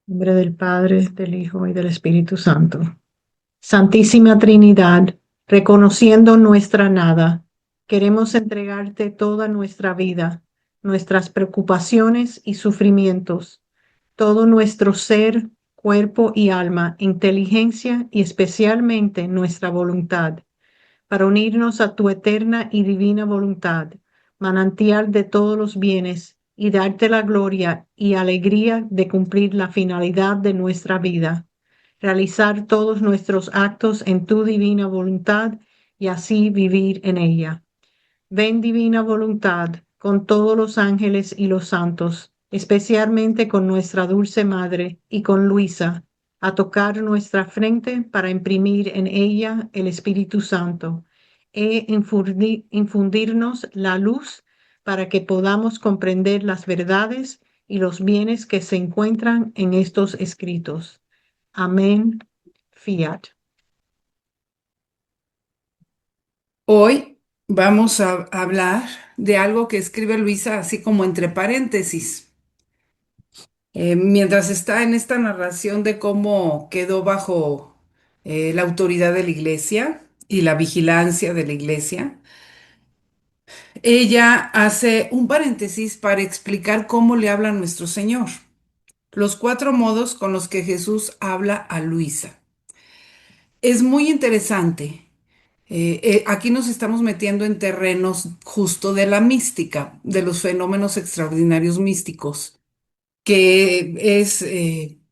En nombre del Padre, del Hijo y del Espíritu Santo. Santísima Trinidad, reconociendo nuestra nada, queremos entregarte toda nuestra vida, nuestras preocupaciones y sufrimientos, todo nuestro ser, cuerpo y alma, inteligencia y especialmente nuestra voluntad, para unirnos a tu eterna y divina voluntad, manantial de todos los bienes, y darte la gloria y alegría de cumplir la finalidad de nuestra vida, realizar todos nuestros actos en tu divina voluntad y así vivir en ella. Ven, divina voluntad, con todos los ángeles y los santos, especialmente con nuestra dulce Madre y con Luisa, a tocar nuestra frente para imprimir en ella el Espíritu Santo e infundirnos la luz para que podamos comprender las verdades y los bienes que se encuentran en estos escritos. Amén. Fiat. Hoy vamos a hablar de algo que escribe Luisa así como entre paréntesis. Mientras está en esta narración de cómo quedó bajo la autoridad de la iglesia y la vigilancia de la iglesia, ella hace un paréntesis para explicar cómo le habla nuestro Señor, los cuatro modos con los que Jesús habla a Luisa. Es muy interesante. Aquí nos estamos metiendo en terrenos justo de la mística, de los fenómenos extraordinarios místicos, que es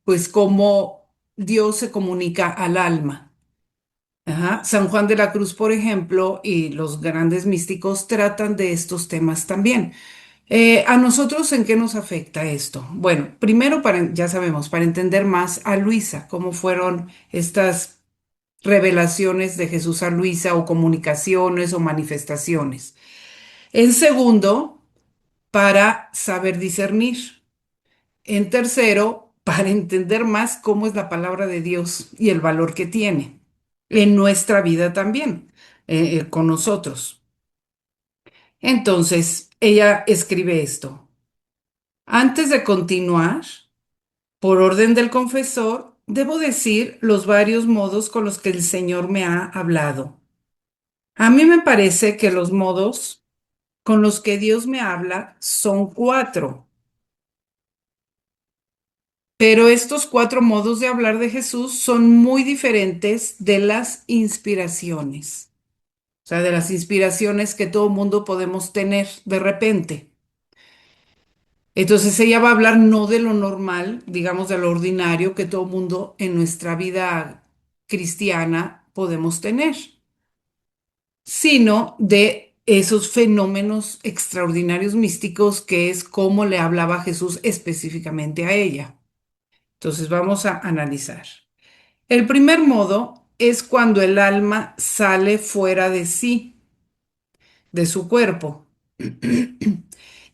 pues cómo Dios se comunica al alma. Ajá. San Juan de la Cruz, por ejemplo, y los grandes místicos tratan de estos temas también. ¿A nosotros en qué nos afecta esto? Bueno, primero ya sabemos, para entender más a Luisa, cómo fueron estas revelaciones de Jesús a Luisa o comunicaciones o manifestaciones. En segundo, para saber discernir. En tercero, para entender más cómo es la palabra de Dios y el valor que tiene en nuestra vida también, con nosotros. Entonces, ella escribe esto. Antes de continuar, por orden del confesor, debo decir los varios modos con los que el Señor me ha hablado. A mí me parece que los modos con los que Dios me habla son cuatro, pero estos cuatro modos de hablar de Jesús son muy diferentes de las inspiraciones, o sea, de las inspiraciones que todo mundo podemos tener de repente. Entonces ella va a hablar no de lo normal, digamos de lo ordinario que todo mundo en nuestra vida cristiana podemos tener, sino de esos fenómenos extraordinarios místicos que es cómo le hablaba Jesús específicamente a ella. Entonces vamos a analizar. El primer modo es cuando el alma sale fuera de sí, de su cuerpo.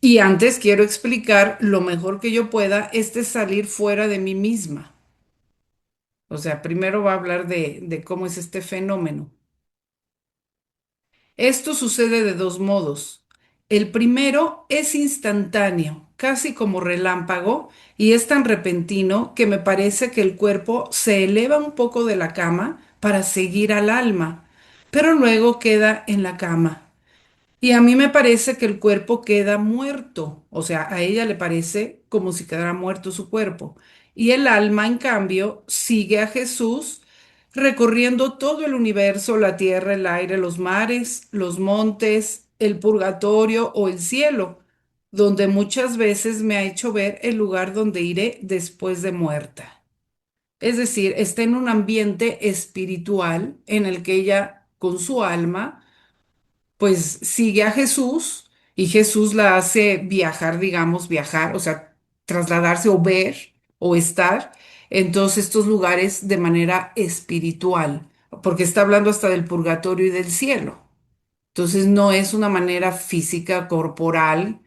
Y antes quiero explicar lo mejor que yo pueda, este salir fuera de mí misma. O sea, primero va a hablar de cómo es este fenómeno. Esto sucede de dos modos. El primero es instantáneo, casi como relámpago, y es tan repentino que me parece que el cuerpo se eleva un poco de la cama para seguir al alma, pero luego queda en la cama. Y a mí me parece que el cuerpo queda muerto, o sea, a ella le parece como si quedara muerto su cuerpo. Y el alma, en cambio, sigue a Jesús recorriendo todo el universo, la tierra, el aire, los mares, los montes, el purgatorio o el cielo, donde muchas veces me ha hecho ver el lugar donde iré después de muerta. Es decir, está en un ambiente espiritual en el que ella, con su alma, pues sigue a Jesús y Jesús la hace viajar, digamos, viajar, o sea, trasladarse o ver o estar en todos estos lugares de manera espiritual, porque está hablando hasta del purgatorio y del cielo. Entonces no es una manera física, corporal,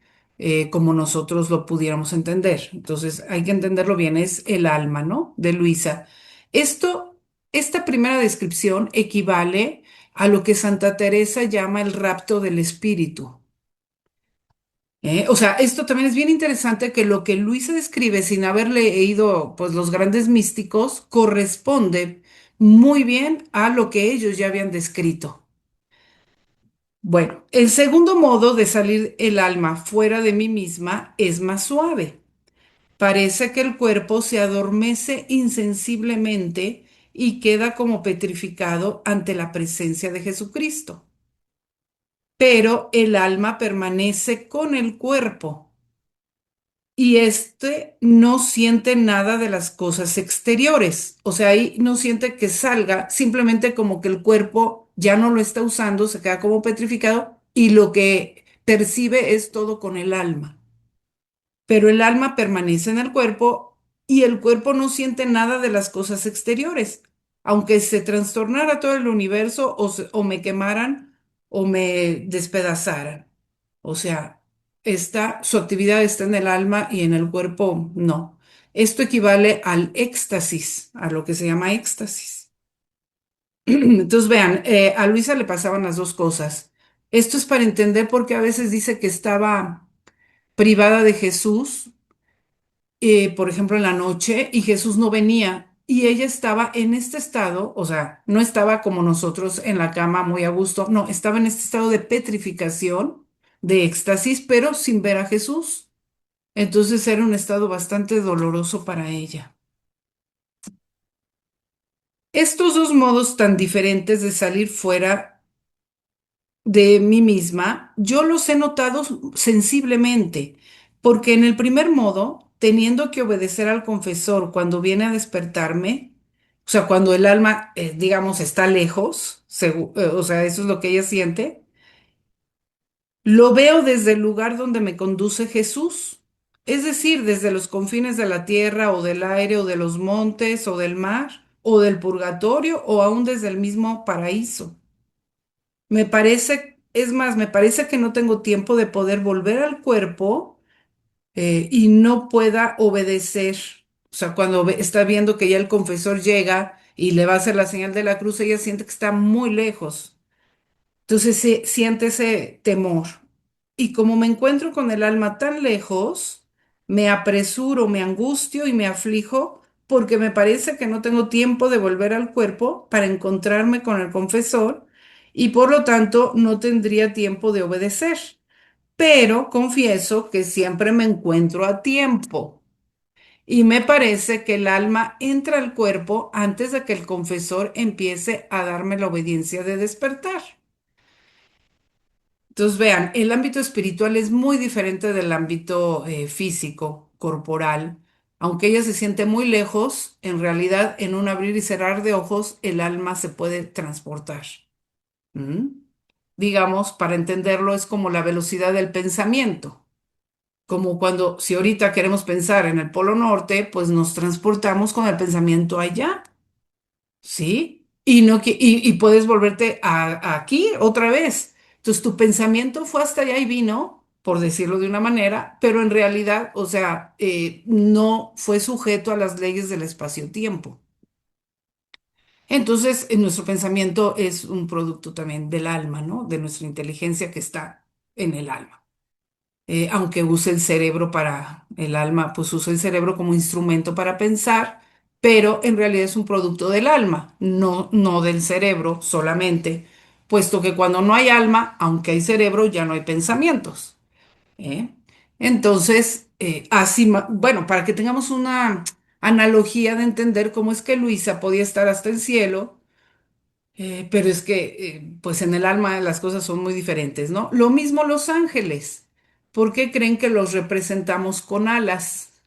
como nosotros lo pudiéramos entender. Entonces hay que entenderlo bien, es el alma, ¿no? De Luisa. Esto, esta primera descripción equivale a lo que Santa Teresa llama el rapto del espíritu. O sea, esto también es bien interesante que lo que Luisa describe sin haber leído pues los grandes místicos corresponde muy bien a lo que ellos ya habían descrito. Bueno, el segundo modo de salir el alma fuera de mí misma es más suave. Parece que el cuerpo se adormece insensiblemente y queda como petrificado ante la presencia de Jesucristo. Pero el alma permanece con el cuerpo y éste no siente nada de las cosas exteriores. O sea, ahí no siente que salga, simplemente como que el cuerpo ya no lo está usando, se queda como petrificado y lo que percibe es todo con el alma. Pero el alma permanece en el cuerpo y el cuerpo no siente nada de las cosas exteriores. Aunque se trastornara todo el universo o me quemaran o me despedazaran. O sea, su actividad está en el alma y en el cuerpo no. Esto equivale al éxtasis, a lo que se llama éxtasis. Entonces, vean, a Luisa le pasaban las dos cosas. Esto es para entender por qué a veces dice que estaba privada de Jesús, por ejemplo, en la noche, y Jesús no venía. Y ella estaba en este estado, o sea, no estaba como nosotros en la cama muy a gusto, no, estaba en este estado de petrificación, de éxtasis, pero sin ver a Jesús. Entonces era un estado bastante doloroso para ella. Estos dos modos tan diferentes de salir fuera de mí misma, yo los he notado sensiblemente, porque en el primer modo, teniendo que obedecer al confesor cuando viene a despertarme, o sea, cuando el alma, digamos, está lejos, o sea, eso es lo que ella siente, lo veo desde el lugar donde me conduce Jesús, es decir, desde los confines de la tierra o del aire o de los montes o del mar o del purgatorio o aún desde el mismo paraíso. Me parece, es más, me parece que no tengo tiempo de poder volver al cuerpo y no pueda obedecer. O sea, cuando está viendo que ya el confesor llega y le va a hacer la señal de la cruz, ella siente que está muy lejos. Entonces siente ese temor. Y como me encuentro con el alma tan lejos, me apresuro, me angustio y me aflijo porque me parece que no tengo tiempo de volver al cuerpo para encontrarme con el confesor y por lo tanto no tendría tiempo de obedecer. Pero confieso que siempre me encuentro a tiempo y me parece que el alma entra al cuerpo antes de que el confesor empiece a darme la obediencia de despertar. Entonces, vean, el ámbito espiritual es muy diferente del ámbito físico, corporal. Aunque ella se siente muy lejos, en realidad, en un abrir y cerrar de ojos, el alma se puede transportar. ¿Mm? Digamos, para entenderlo, es como la velocidad del pensamiento. Como cuando, si ahorita queremos pensar en el Polo Norte, pues nos transportamos con el pensamiento allá. ¿Sí? Y, no, y puedes volverte aquí otra vez. Entonces, tu pensamiento fue hasta allá y vino, por decirlo de una manera, pero en realidad, o sea, no fue sujeto a las leyes del espacio-tiempo. Entonces, nuestro pensamiento es un producto también del alma, ¿no? De nuestra inteligencia que está en el alma. Aunque use el cerebro para el alma, pues usa el cerebro como instrumento para pensar, pero en realidad es un producto del alma, no del cerebro solamente, puesto que cuando no hay alma, aunque hay cerebro, ya no hay pensamientos. ¿Eh? Entonces, así, bueno, para que tengamos una analogía de entender cómo es que Luisa podía estar hasta el cielo, pero es que, pues en el alma las cosas son muy diferentes, ¿no? Lo mismo los ángeles. ¿Por qué creen que los representamos con alas?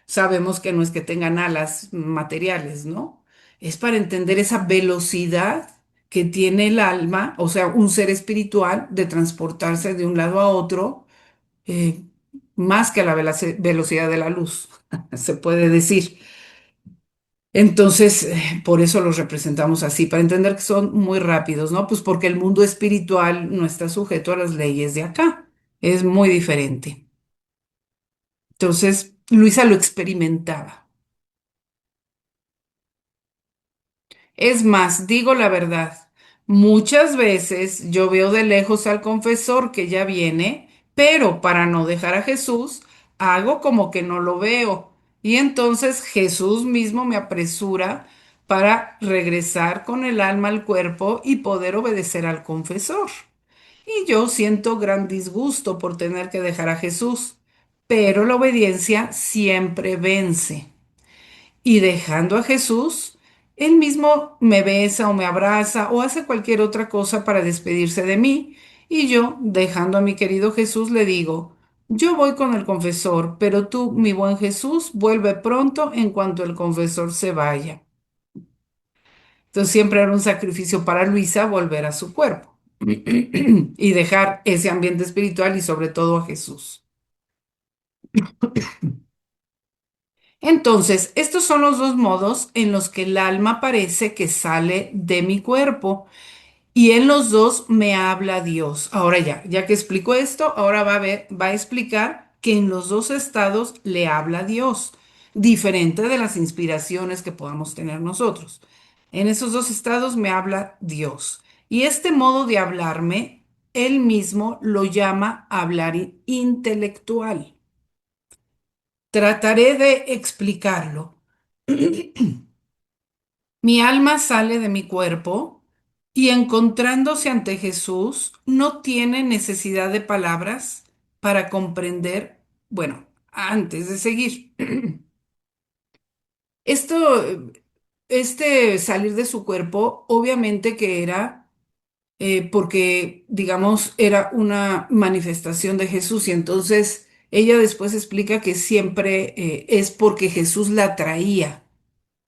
Sabemos que no es que tengan alas materiales, ¿no? Es para entender esa velocidad que tiene el alma, o sea, un ser espiritual, de transportarse de un lado a otro, eh, más que a la velocidad de la luz, se puede decir. Entonces, por eso los representamos así, para entender que son muy rápidos, ¿no? Pues porque el mundo espiritual no está sujeto a las leyes de acá, es muy diferente. Entonces, Luisa lo experimentaba. Es más, digo la verdad, muchas veces yo veo de lejos al confesor que ya viene, Pero para no dejar a Jesús, hago como que no lo veo. Y entonces Jesús mismo me apresura para regresar con el alma al cuerpo y poder obedecer al confesor. Y yo siento gran disgusto por tener que dejar a Jesús, pero la obediencia siempre vence. Y dejando a Jesús, él mismo me besa o me abraza o hace cualquier otra cosa para despedirse de mí. Y yo, dejando a mi querido Jesús, le digo, yo voy con el confesor, pero tú, mi buen Jesús, vuelve pronto en cuanto el confesor se vaya. Entonces siempre era un sacrificio para Luisa volver a su cuerpo y dejar ese ambiente espiritual y sobre todo a Jesús. Entonces, estos son los dos modos en los que el alma parece que sale de mi cuerpo y en los dos me habla Dios. Ahora ya que explico esto, ahora va a explicar que en los dos estados le habla Dios, diferente de las inspiraciones que podamos tener nosotros. En esos dos estados me habla Dios. Y este modo de hablarme, él mismo lo llama hablar intelectual. Trataré de explicarlo. Mi alma sale de mi cuerpo y encontrándose ante Jesús, no tiene necesidad de palabras para comprender, bueno, antes de seguir. Esto, este salir de su cuerpo, obviamente que era porque, digamos, era una manifestación de Jesús y entonces ella después explica que siempre es porque Jesús la traía.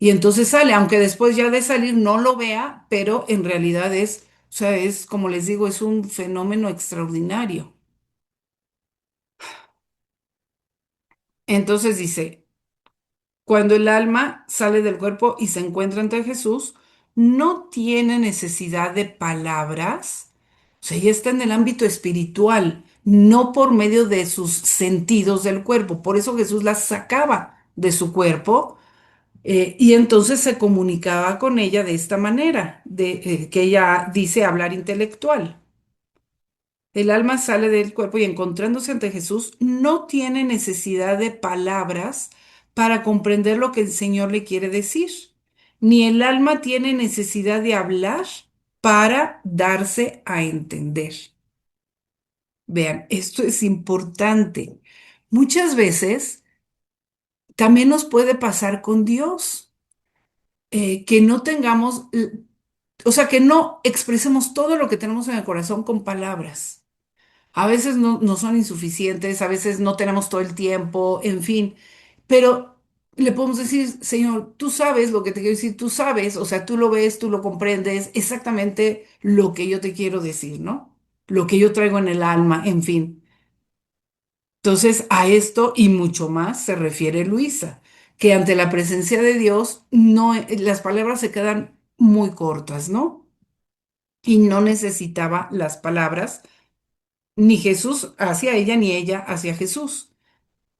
Y entonces sale, aunque después ya de salir no lo vea, pero en realidad es, o sea, es, como les digo, es un fenómeno extraordinario. Entonces dice, cuando el alma sale del cuerpo y se encuentra ante Jesús, no tiene necesidad de palabras, o sea, ya está en el ámbito espiritual, no por medio de sus sentidos del cuerpo. Por eso Jesús la sacaba de su cuerpo. Y entonces se comunicaba con ella de esta manera, que ella dice hablar intelectual. El alma sale del cuerpo y encontrándose ante Jesús, no tiene necesidad de palabras para comprender lo que el Señor le quiere decir, ni el alma tiene necesidad de hablar para darse a entender. Vean, esto es importante. Muchas veces también nos puede pasar con Dios, que no tengamos o sea, que no expresemos todo lo que tenemos en el corazón con palabras. A veces no son insuficientes, a veces no tenemos todo el tiempo, en fin, pero le podemos decir, Señor, tú sabes lo que te quiero decir, tú sabes, o sea, tú lo ves, tú lo comprendes, exactamente lo que yo te quiero decir, ¿no? Lo que yo traigo en el alma, en fin. Entonces, a esto y mucho más se refiere Luisa, que ante la presencia de Dios, no, las palabras se quedan muy cortas, ¿no? Y no necesitaba las palabras, ni Jesús hacia ella, ni ella hacia Jesús.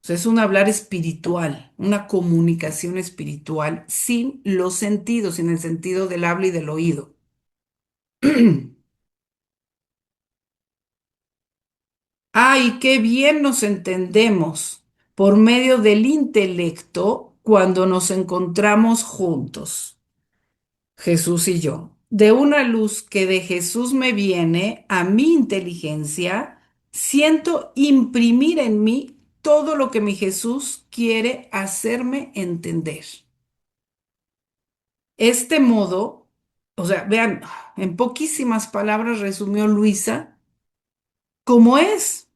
O sea, es un hablar espiritual, una comunicación espiritual sin los sentidos, sin el sentido del habla y del oído. ¡Ay, qué bien nos entendemos por medio del intelecto cuando nos encontramos juntos! Jesús y yo. De una luz que de Jesús me viene a mi inteligencia, siento imprimir en mí todo lo que mi Jesús quiere hacerme entender. Este modo, o sea, vean, en poquísimas palabras resumió Luisa cómo es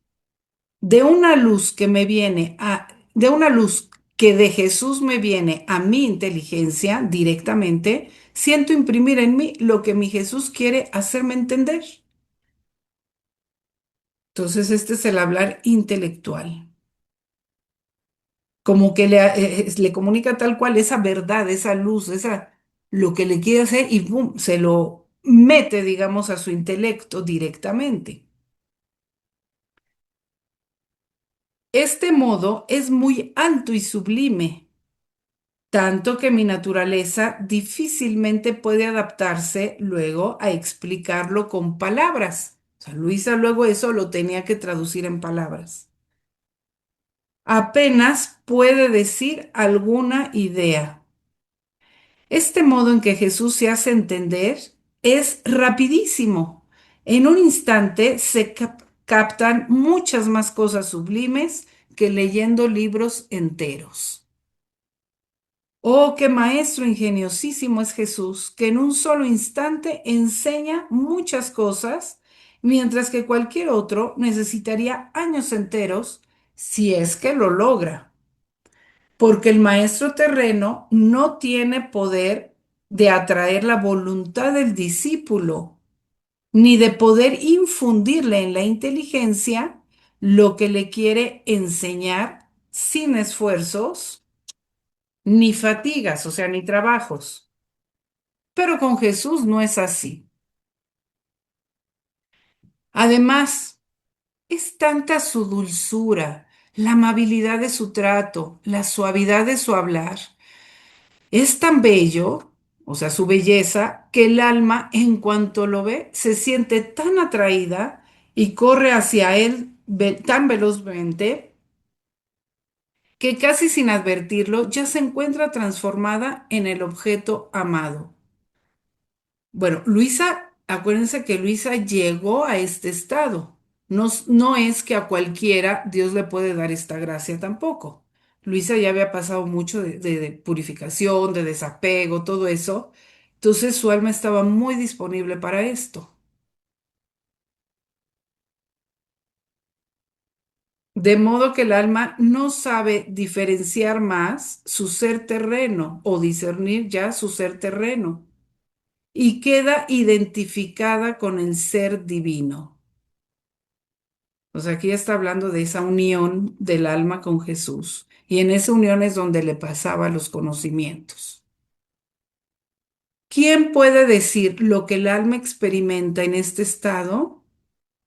de una luz que me viene de una luz que de Jesús me viene a mi inteligencia directamente, siento imprimir en mí lo que mi Jesús quiere hacerme entender. Entonces, este es el hablar intelectual. Como que le comunica tal cual esa verdad, esa luz, lo que le quiere hacer y ¡pum! Se lo mete, digamos, a su intelecto directamente. Este modo es muy alto y sublime, tanto que mi naturaleza difícilmente puede adaptarse luego a explicarlo con palabras. sea, Luisa luego eso lo tenía que traducir en palabras. Apenas puede decir alguna idea. Este modo en que Jesús se hace entender es rapidísimo. En un instante se captan muchas más cosas sublimes que leyendo libros enteros. Oh, qué maestro ingeniosísimo es Jesús, que en un solo instante enseña muchas cosas, mientras que cualquier otro necesitaría años enteros si es que lo logra, porque el maestro terreno no tiene poder de atraer la voluntad del discípulo, ni de poder infundirle en la inteligencia lo que le quiere enseñar sin esfuerzos, ni fatigas, o sea, ni trabajos. Pero con Jesús no es así. Además, es tanta su dulzura, la amabilidad de su trato, la suavidad de su hablar. Es tan bello, o sea, su belleza, que el alma, en cuanto lo ve, se siente tan atraída y corre hacia él tan velozmente que casi sin advertirlo ya se encuentra transformada en el objeto amado. Bueno, Luisa, acuérdense que Luisa llegó a este estado. No, no es que a cualquiera Dios le puede dar esta gracia tampoco. Luisa ya había pasado mucho de purificación, de desapego, todo eso. Entonces su alma estaba muy disponible para esto. De modo que el alma no sabe diferenciar más su ser terreno o discernir ya su ser terreno y queda identificada con el ser divino. O sea, aquí está hablando de esa unión del alma con Jesús. Y en esa unión es donde le pasaba los conocimientos. ¿Quién puede decir lo que el alma experimenta en este estado?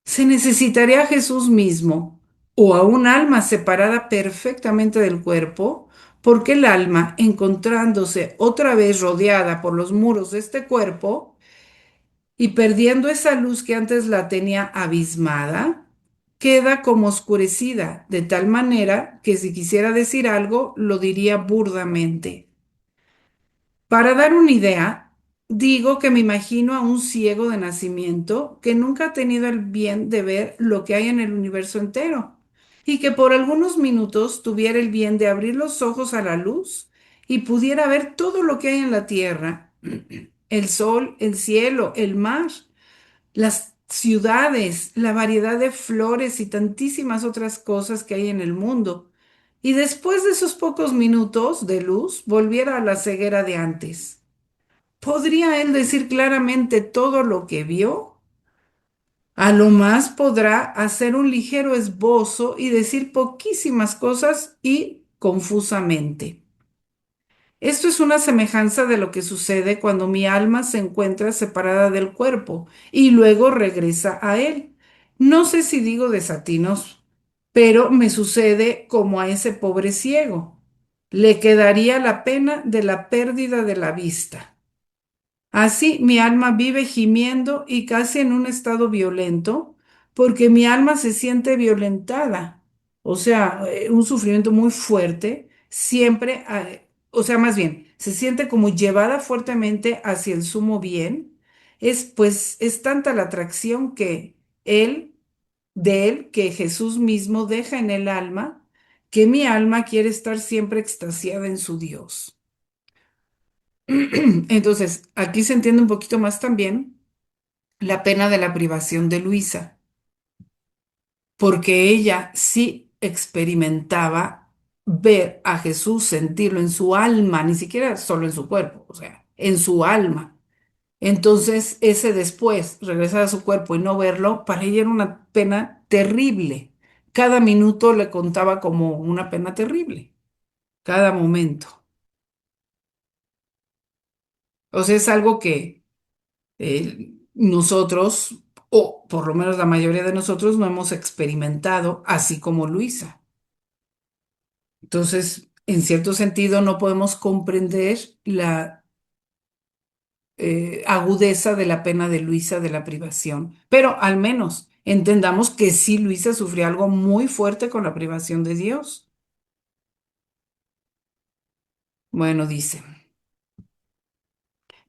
Se necesitaría a Jesús mismo o a un alma separada perfectamente del cuerpo, porque el alma, encontrándose otra vez rodeada por los muros de este cuerpo, y perdiendo esa luz que antes la tenía abismada, queda como oscurecida, de tal manera que si quisiera decir algo, lo diría burdamente. Para dar una idea, digo que me imagino a un ciego de nacimiento que nunca ha tenido el bien de ver lo que hay en el universo entero y que por algunos minutos tuviera el bien de abrir los ojos a la luz y pudiera ver todo lo que hay en la tierra, el sol, el cielo, el mar, las ciudades, la variedad de flores y tantísimas otras cosas que hay en el mundo. Y después de esos pocos minutos de luz, volviera a la ceguera de antes. ¿Podría él decir claramente todo lo que vio? A lo más podrá hacer un ligero esbozo y decir poquísimas cosas y confusamente. Esto es una semejanza de lo que sucede cuando mi alma se encuentra separada del cuerpo y luego regresa a él. No sé si digo desatinos, pero me sucede como a ese pobre ciego. Le quedaría la pena de la pérdida de la vista. Así mi alma vive gimiendo y casi en un estado violento, porque mi alma se siente violentada, o sea, un sufrimiento muy fuerte, siempre, o sea, más bien, se siente como llevada fuertemente hacia el sumo bien. Es tanta la atracción él, de él, que Jesús mismo deja en el alma, que mi alma quiere estar siempre extasiada en su Dios. Entonces, aquí se entiende un poquito más también la pena de la privación de Luisa, porque ella sí experimentaba ver a Jesús, sentirlo en su alma, ni siquiera solo en su cuerpo, o sea, en su alma. Entonces, ese después, regresar a su cuerpo y no verlo, para ella era una pena terrible. Cada minuto le contaba como una pena terrible, cada momento. O sea, es algo que nosotros, o por lo menos la mayoría de nosotros, no hemos experimentado, así como Luisa. Entonces, en cierto sentido, no podemos comprender agudeza de la pena de Luisa de la privación, pero al menos entendamos que sí, Luisa sufrió algo muy fuerte con la privación de Dios. Bueno, dice,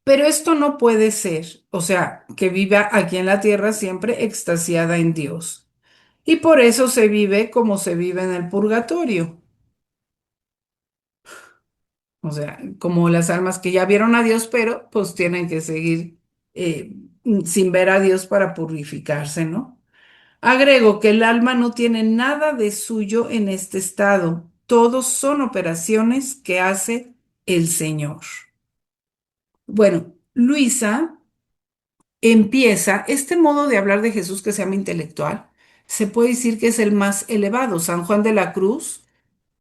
pero esto no puede ser, o sea, que viva aquí en la tierra siempre extasiada en Dios. Y por eso se vive como se vive en el purgatorio. O sea, como las almas que ya vieron a Dios, pero pues tienen que seguir eh, sin ver a Dios para purificarse, ¿no? Agrego que el alma no tiene nada de suyo en este estado. Todos son operaciones que hace el Señor. Bueno, Luisa empieza este modo de hablar de Jesús que se llama intelectual. Se puede decir que es el más elevado. San Juan de la Cruz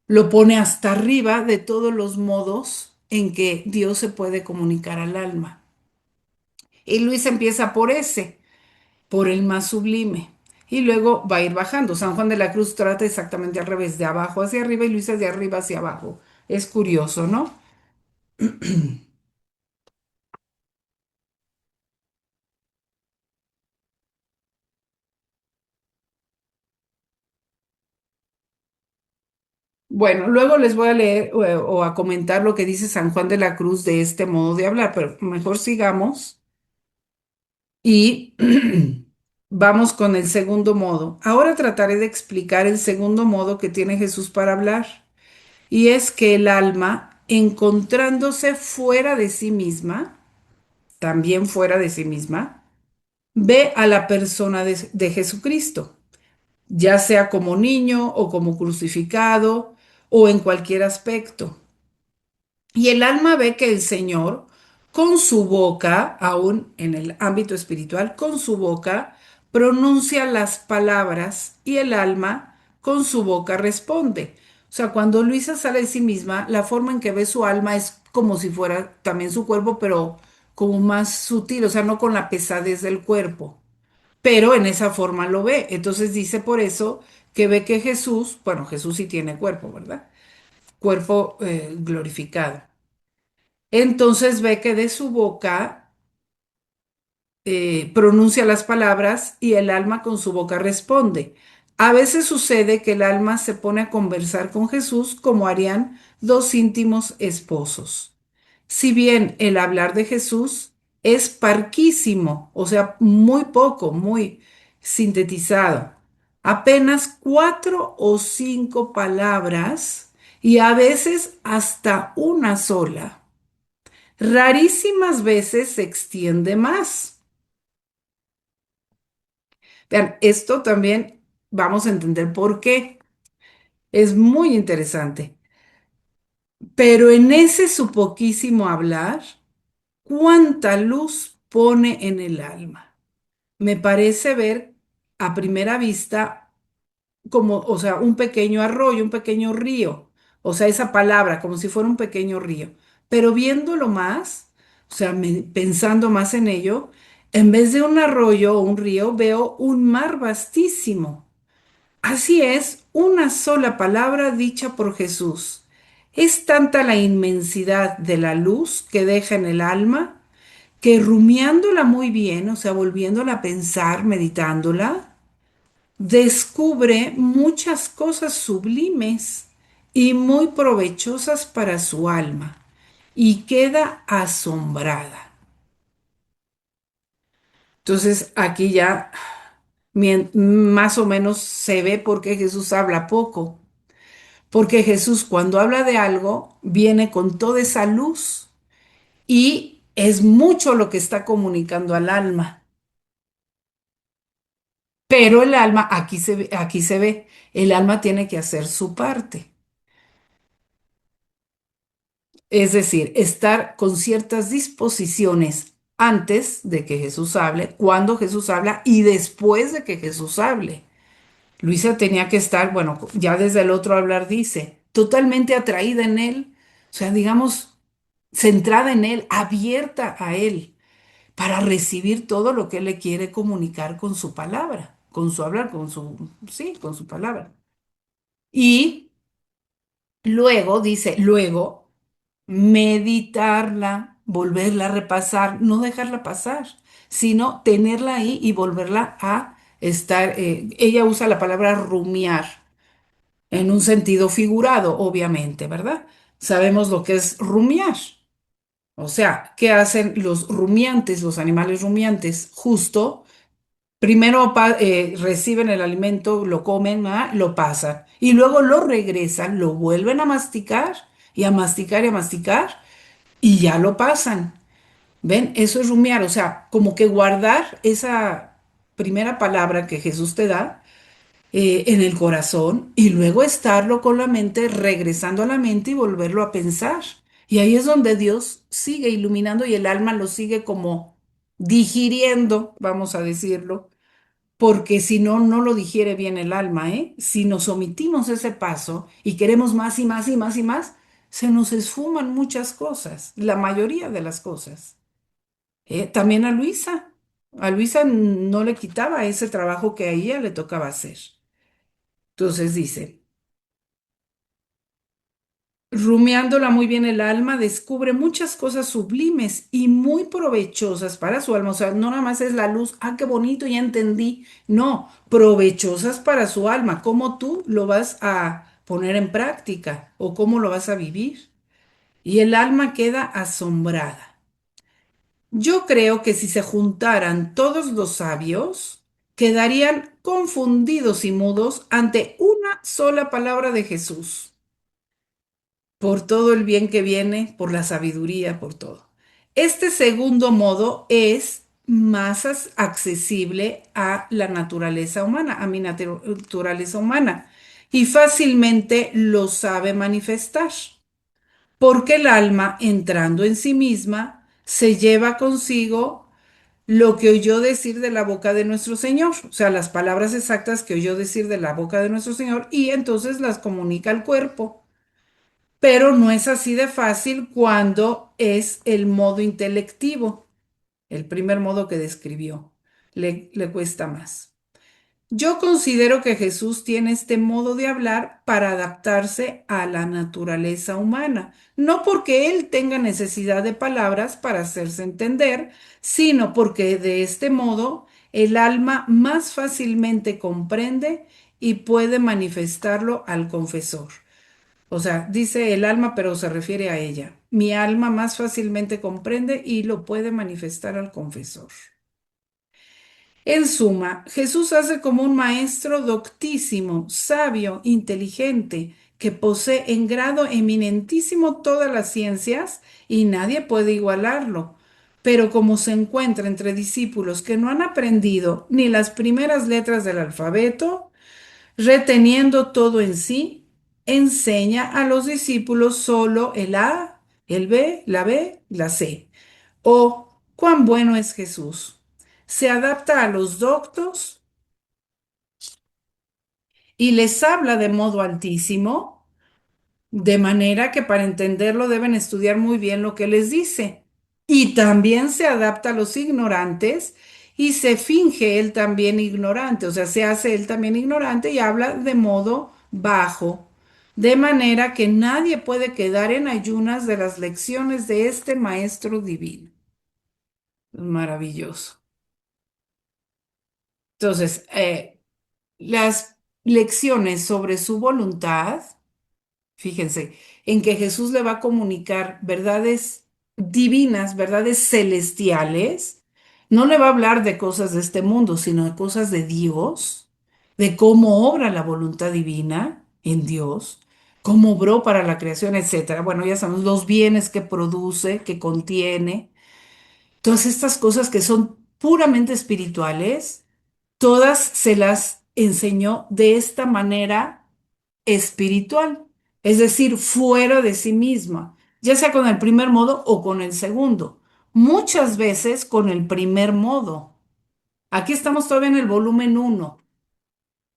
lo pone hasta arriba de todos los modos en que Dios se puede comunicar al alma. Y Luis empieza por ese, por el más sublime. Y luego va a ir bajando. San Juan de la Cruz trata exactamente al revés, de abajo hacia arriba y Luisa de arriba hacia abajo. Es curioso, ¿no? Bueno, luego les voy a leer o a comentar lo que dice San Juan de la Cruz de este modo de hablar, pero mejor sigamos y vamos con el segundo modo. Ahora trataré de explicar el segundo modo que tiene Jesús para hablar, y es que el alma, encontrándose fuera de sí misma, también fuera de sí misma, ve a la persona de Jesucristo, ya sea como niño o como crucificado o en cualquier aspecto. Y el alma ve que el Señor, con su boca, aún en el ámbito espiritual, con su boca, pronuncia las palabras y el alma con su boca responde. O sea, cuando Luisa sale de sí misma, la forma en que ve su alma es como si fuera también su cuerpo, pero como más sutil, o sea, no con la pesadez del cuerpo, pero en esa forma lo ve. Entonces dice por eso que ve que Jesús, bueno, Jesús sí tiene cuerpo, ¿verdad? Cuerpo glorificado. Entonces ve que de su boca pronuncia las palabras y el alma con su boca responde. A veces sucede que el alma se pone a conversar con Jesús como harían dos íntimos esposos. Si bien el hablar de Jesús es parquísimo, o sea, muy poco, muy sintetizado, apenas cuatro o cinco palabras y a veces hasta una sola. Rarísimas veces se extiende más. Vean, esto también vamos a entender por qué. Es muy interesante. Pero en ese su poquísimo hablar, ¿cuánta luz pone en el alma? Me parece ver a primera vista como, o sea, un pequeño arroyo, un pequeño río, o sea, esa palabra, como si fuera un pequeño río. Pero viéndolo más, o sea, pensando más en ello, en vez de un arroyo o un río, veo un mar vastísimo. Así es, una sola palabra dicha por Jesús. Es tanta la inmensidad de la luz que deja en el alma que rumiándola muy bien, o sea, volviéndola a pensar, meditándola, descubre muchas cosas sublimes y muy provechosas para su alma y queda asombrada. Entonces aquí ya más o menos se ve por qué Jesús habla poco, porque Jesús cuando habla de algo viene con toda esa luz y es mucho lo que está comunicando al alma, pero el alma, aquí se ve, el alma tiene que hacer su parte. Es decir, estar con ciertas disposiciones antes de que Jesús hable, cuando Jesús habla y después de que Jesús hable. Luisa tenía que estar, bueno, ya desde el otro hablar dice, totalmente atraída en él, o sea, digamos, centrada en él, abierta a él, para recibir todo lo que él le quiere comunicar con su palabra, con su hablar, con su, sí, con su palabra. Y luego dice, luego meditarla. volverla a repasar, no dejarla pasar, sino tenerla ahí y volverla a estar. Ella usa la palabra rumiar en un sentido figurado, obviamente, ¿verdad? Sabemos lo que es rumiar. O sea, ¿qué hacen los rumiantes, los animales rumiantes? Justo, primero reciben el alimento, lo comen, ¿ah? Lo pasan y luego lo regresan, lo vuelven a masticar y a masticar y a masticar y ya lo pasan. ¿Ven? Eso es rumiar, o sea, como que guardar esa primera palabra que Jesús te da en el corazón y luego estarlo con la mente, regresando a la mente y volverlo a pensar. Y ahí es donde Dios sigue iluminando y el alma lo sigue como digiriendo, vamos a decirlo, porque si no, no lo digiere bien el alma, ¿eh? Si nos omitimos ese paso y queremos más y más y más y más, se nos esfuman muchas cosas, la mayoría de las cosas. También a Luisa no le quitaba ese trabajo que a ella le tocaba hacer. Entonces dice, rumiándola muy bien el alma, descubre muchas cosas sublimes y muy provechosas para su alma. O sea, no nada más es la luz, ah, qué bonito, ya entendí. No, provechosas para su alma. ¿Cómo tú lo vas a poner en práctica o cómo lo vas a vivir? Y el alma queda asombrada. Yo creo que si se juntaran todos los sabios, quedarían confundidos y mudos ante una sola palabra de Jesús, por todo el bien que viene, por la sabiduría, por todo. Este segundo modo es más accesible a la naturaleza humana, a mi naturaleza humana, y fácilmente lo sabe manifestar, porque el alma, entrando en sí misma, se lleva consigo lo que oyó decir de la boca de nuestro Señor, o sea, las palabras exactas que oyó decir de la boca de nuestro Señor, y entonces las comunica al cuerpo. Pero no es así de fácil cuando es el modo intelectivo, el primer modo que describió. Le cuesta más. Yo considero que Jesús tiene este modo de hablar para adaptarse a la naturaleza humana, no porque Él tenga necesidad de palabras para hacerse entender, sino porque de este modo el alma más fácilmente comprende y puede manifestarlo al confesor. O sea, dice el alma, pero se refiere a ella. Mi alma más fácilmente comprende y lo puede manifestar al confesor. En suma, Jesús hace como un maestro doctísimo, sabio, inteligente, que posee en grado eminentísimo todas las ciencias y nadie puede igualarlo. Pero como se encuentra entre discípulos que no han aprendido ni las primeras letras del alfabeto, reteniendo todo en sí, enseña a los discípulos solo el A, el B, la C. Oh, cuán bueno es Jesús. Se adapta a los doctos y les habla de modo altísimo, de manera que para entenderlo deben estudiar muy bien lo que les dice. Y también se adapta a los ignorantes y se finge él también ignorante, o sea, se hace él también ignorante y habla de modo bajo, de manera que nadie puede quedar en ayunas de las lecciones de este Maestro Divino. Maravilloso. Entonces, las lecciones sobre su voluntad. Fíjense, en que Jesús le va a comunicar verdades divinas, verdades celestiales. No le va a hablar de cosas de este mundo, sino de cosas de Dios, de cómo obra la voluntad divina en Dios, cómo obró para la creación, etcétera. Bueno, ya sabemos los bienes que produce, que contiene, todas estas cosas que son puramente espirituales, todas se las enseñó de esta manera espiritual, es decir, fuera de sí misma, ya sea con el primer modo o con el segundo. Muchas veces con el primer modo. Aquí estamos todavía en el volumen uno,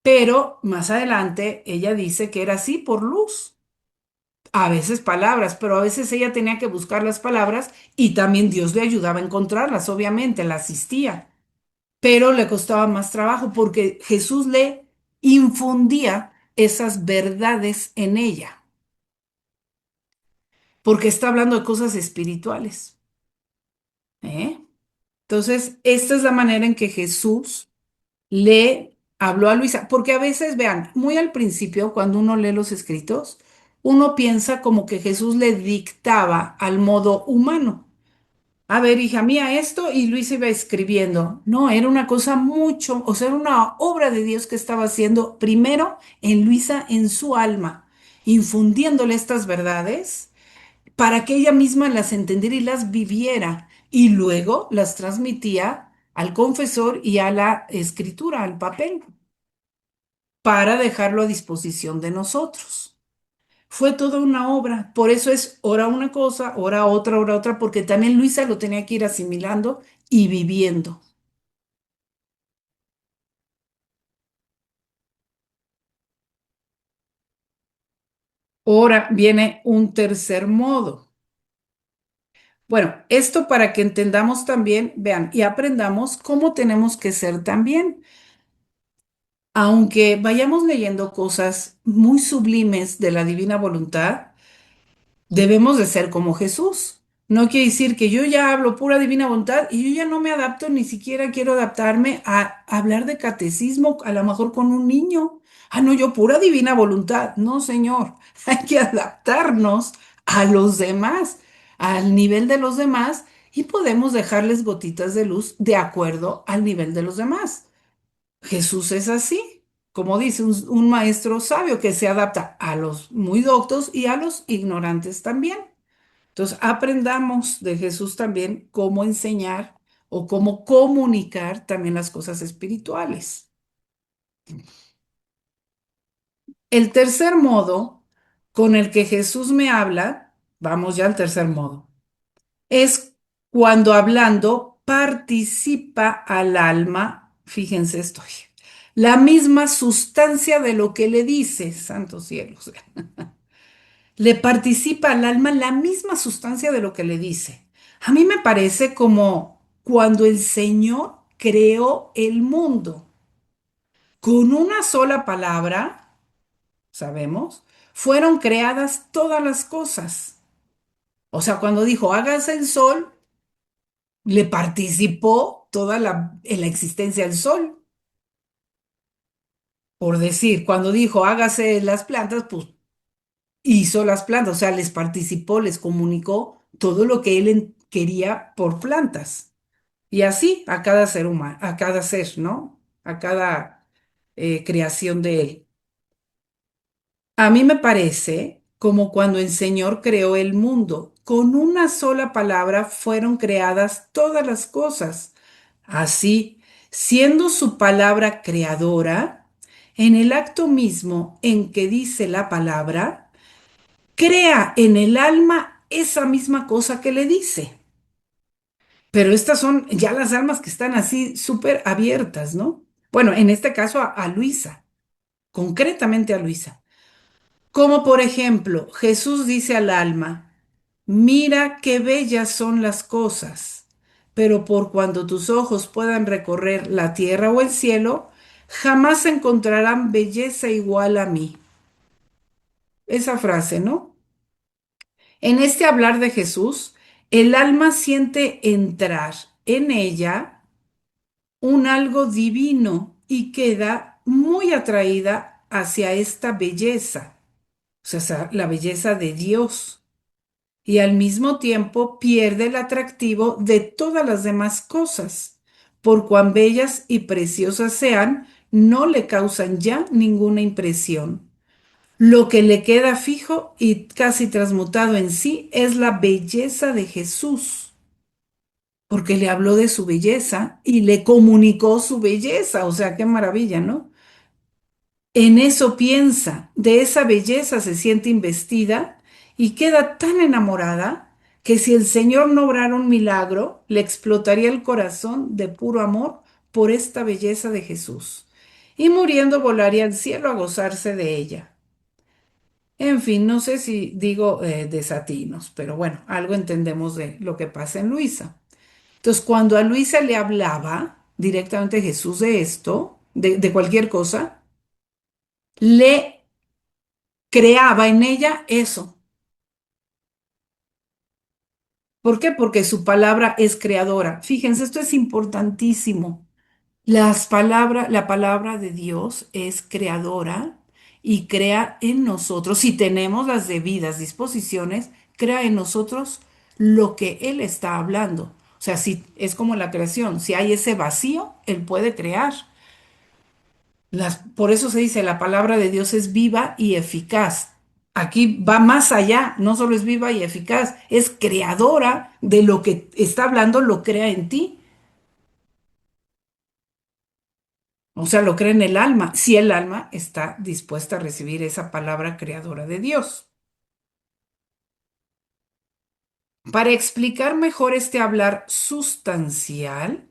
pero más adelante ella dice que era así por luz. A veces palabras, pero a veces ella tenía que buscar las palabras y también Dios le ayudaba a encontrarlas, obviamente, la asistía, pero le costaba más trabajo porque Jesús le infundía esas verdades en ella, porque está hablando de cosas espirituales. ¿eh? Entonces, esta es la manera en que Jesús le habló a Luisa, porque a veces, vean, muy al principio, cuando uno lee los escritos, uno piensa como que Jesús le dictaba al modo humano. A ver, hija mía, esto, y Luisa iba escribiendo. No, era una cosa mucho, o sea, era una obra de Dios que estaba haciendo primero en Luisa, en su alma, infundiéndole estas verdades para que ella misma las entendiera y las viviera, y luego las transmitía al confesor y a la escritura, al papel, para dejarlo a disposición de nosotros. Fue toda una obra, por eso es ora una cosa, ora otra, porque también Luisa lo tenía que ir asimilando y viviendo. Ahora viene un tercer modo. Bueno, esto para que entendamos también, vean, y aprendamos cómo tenemos que ser también. Aunque vayamos leyendo cosas muy sublimes de la divina voluntad, debemos de ser como Jesús. No quiere decir que yo ya hablo pura divina voluntad y yo ya no me adapto, ni siquiera quiero adaptarme a hablar de catecismo, a lo mejor con un niño. Ah, no, yo pura divina voluntad. No, señor, hay que adaptarnos a los demás, al nivel de los demás, y podemos dejarles gotitas de luz de acuerdo al nivel de los demás. Jesús es así, como dice un maestro sabio que se adapta a los muy doctos y a los ignorantes también. Entonces, aprendamos de Jesús también cómo enseñar o cómo comunicar también las cosas espirituales. El tercer modo con el que Jesús me habla, vamos ya al tercer modo, es cuando hablando participa al alma, fíjense esto, la misma sustancia de lo que le dice, santos cielos, le participa al alma la misma sustancia de lo que le dice. A mí me parece como cuando el Señor creó el mundo con una sola palabra, sabemos, fueron creadas todas las cosas. O sea, cuando dijo, hágase el sol, le participó toda en la existencia del sol. Por decir, cuando dijo, hágase las plantas, pues hizo las plantas, o sea, les participó, les comunicó todo lo que él quería por plantas. Y así a cada ser humano, a cada ser, ¿no? A cada creación de él. A mí me parece como cuando el Señor creó el mundo. Con una sola palabra fueron creadas todas las cosas. Así, siendo su palabra creadora, en el acto mismo en que dice la palabra, crea en el alma esa misma cosa que le dice. Pero estas son ya las almas que están así súper abiertas, ¿no? Bueno, en este caso a Luisa, concretamente a Luisa. Como por ejemplo, Jesús dice al alma, mira qué bellas son las cosas, pero por cuando tus ojos puedan recorrer la tierra o el cielo, jamás encontrarán belleza igual a mí. Esa frase, ¿no? En este hablar de Jesús, el alma siente entrar en ella un algo divino y queda muy atraída hacia esta belleza, o sea, la belleza de Dios, y al mismo tiempo pierde el atractivo de todas las demás cosas, por cuán bellas y preciosas sean, no le causan ya ninguna impresión. Lo que le queda fijo y casi transmutado en sí es la belleza de Jesús, porque le habló de su belleza y le comunicó su belleza, o sea, qué maravilla, ¿no? En eso piensa, de esa belleza se siente investida y queda tan enamorada que si el Señor no obrara un milagro, le explotaría el corazón de puro amor por esta belleza de Jesús, y muriendo volaría al cielo a gozarse de ella. En fin, no sé si digo desatinos, pero bueno, algo entendemos de lo que pasa en Luisa. Entonces, cuando a Luisa le hablaba directamente Jesús de esto, de cualquier cosa, le creaba en ella eso. ¿Por qué? Porque su palabra es creadora. Fíjense, esto es importantísimo. La palabra de Dios es creadora y crea en nosotros, si tenemos las debidas disposiciones, crea en nosotros lo que Él está hablando. O sea, si es como la creación, si hay ese vacío, Él puede crear. Por eso se dice, la palabra de Dios es viva y eficaz. Aquí va más allá, no solo es viva y eficaz, es creadora de lo que está hablando, lo crea en ti. O sea, lo crea en el alma, si el alma está dispuesta a recibir esa palabra creadora de Dios. Para explicar mejor este hablar sustancial,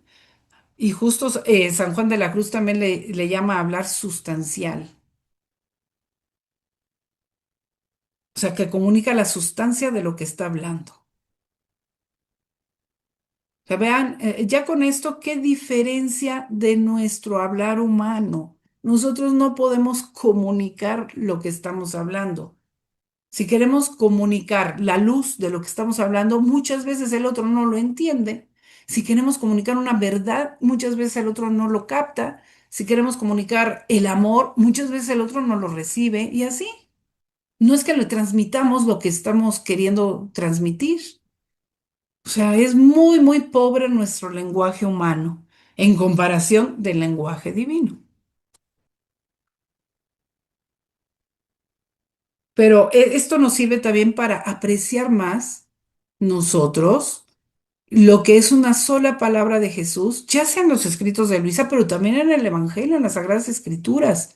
y justo San Juan de la Cruz también le llama hablar sustancial, o sea, que comunica la sustancia de lo que está hablando. Que vean, ya con esto, ¿qué diferencia de nuestro hablar humano? Nosotros no podemos comunicar lo que estamos hablando. Si queremos comunicar la luz de lo que estamos hablando, muchas veces el otro no lo entiende. Si queremos comunicar una verdad, muchas veces el otro no lo capta. Si queremos comunicar el amor, muchas veces el otro no lo recibe. Y así, no es que le transmitamos lo que estamos queriendo transmitir. O sea, es muy, muy pobre nuestro lenguaje humano en comparación del lenguaje divino. Pero esto nos sirve también para apreciar más nosotros lo que es una sola palabra de Jesús, ya sea en los escritos de Luisa, pero también en el Evangelio, en las Sagradas Escrituras.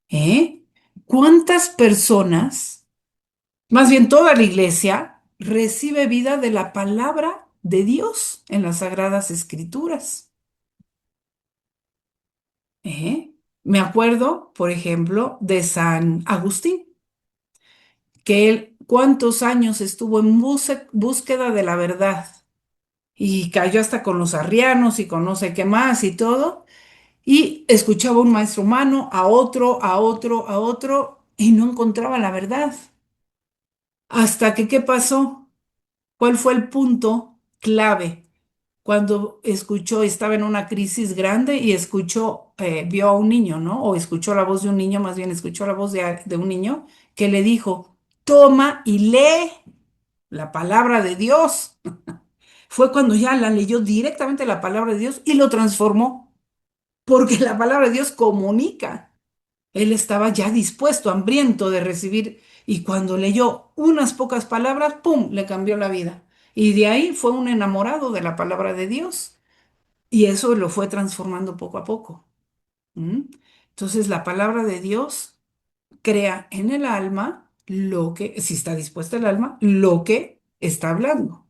¿Eh? ¿Cuántas personas, más bien toda la iglesia, recibe vida de la palabra de Dios en las Sagradas Escrituras? ¿Eh? Me acuerdo, por ejemplo, de San Agustín, que él cuántos años estuvo en búsqueda de la verdad y cayó hasta con los arrianos y con no sé qué más y todo, y escuchaba a un maestro humano, a otro, a otro, a otro, y no encontraba la verdad. Hasta que, ¿qué pasó? ¿Cuál fue el punto clave? Cuando escuchó, estaba en una crisis grande y escuchó, vio a un niño, ¿no? O escuchó la voz de un niño, más bien escuchó la voz de un niño que le dijo, toma y lee la palabra de Dios. Fue cuando ya la leyó directamente la palabra de Dios y lo transformó, porque la palabra de Dios comunica. Él estaba ya dispuesto, hambriento de recibir, y cuando leyó unas pocas palabras, ¡pum!, le cambió la vida. Y de ahí fue un enamorado de la palabra de Dios, y eso lo fue transformando poco a poco. ¿Mm? Entonces, la palabra de Dios crea en el alma lo que, si está dispuesta el alma, lo que está hablando.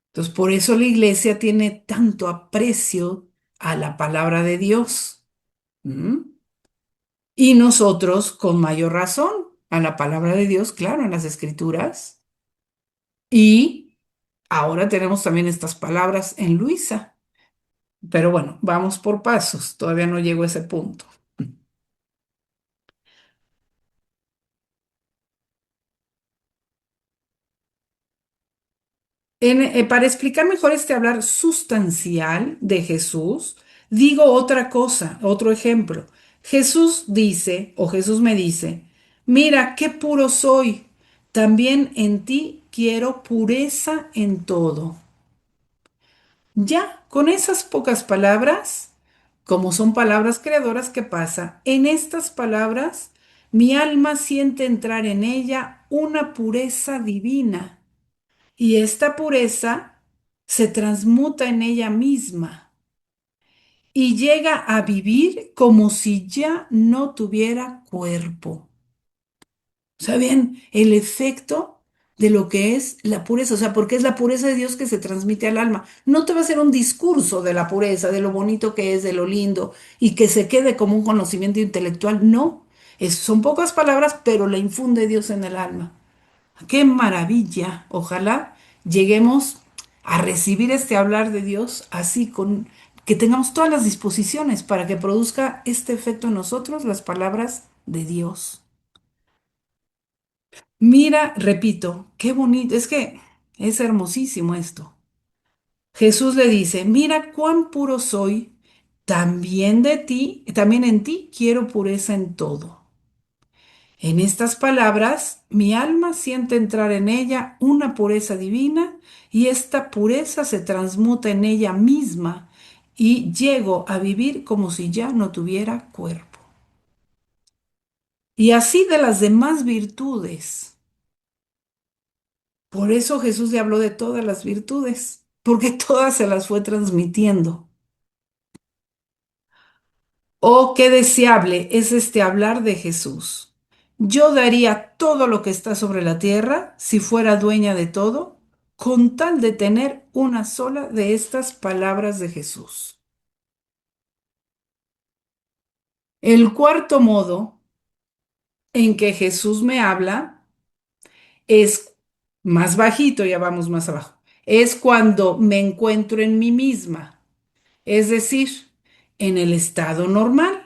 Entonces, por eso la iglesia tiene tanto aprecio a la palabra de Dios. ¿Mm? Y nosotros, con mayor razón, a la palabra de Dios, claro, en las escrituras. Y ahora tenemos también estas palabras en Luisa. Pero bueno, vamos por pasos. Todavía no llego a ese punto. Para explicar mejor este hablar sustancial de Jesús, digo otra cosa, otro ejemplo. Jesús dice, o Jesús me dice, mira qué puro soy, también en ti quiero pureza en todo. Ya, con esas pocas palabras, como son palabras creadoras, ¿qué pasa? En estas palabras, mi alma siente entrar en ella una pureza divina y esta pureza se transmuta en ella misma y llega a vivir como si ya no tuviera cuerpo. ¿Saben el efecto de lo que es la pureza? O sea, porque es la pureza de Dios que se transmite al alma. No te va a hacer un discurso de la pureza, de lo bonito que es, de lo lindo, y que se quede como un conocimiento intelectual. No, son pocas palabras, pero le infunde Dios en el alma. ¡Qué maravilla! Ojalá lleguemos a recibir este hablar de Dios así, con que tengamos todas las disposiciones para que produzca este efecto en nosotros, las palabras de Dios. Mira, repito, qué bonito. Es que Es hermosísimo esto. Jesús le dice, mira cuán puro soy, también de ti, también en ti quiero pureza en todo. En estas palabras, mi alma siente entrar en ella una pureza divina y esta pureza se transmuta en ella misma y llego a vivir como si ya no tuviera cuerpo. Y así de las demás virtudes. Por eso Jesús le habló de todas las virtudes, porque todas se las fue transmitiendo. Oh, qué deseable es este hablar de Jesús. Yo daría todo lo que está sobre la tierra si fuera dueña de todo, con tal de tener una sola de estas palabras de Jesús. El cuarto modo en que Jesús me habla es más bajito, ya vamos más abajo. Es cuando me encuentro en mí misma, es decir, en el estado normal.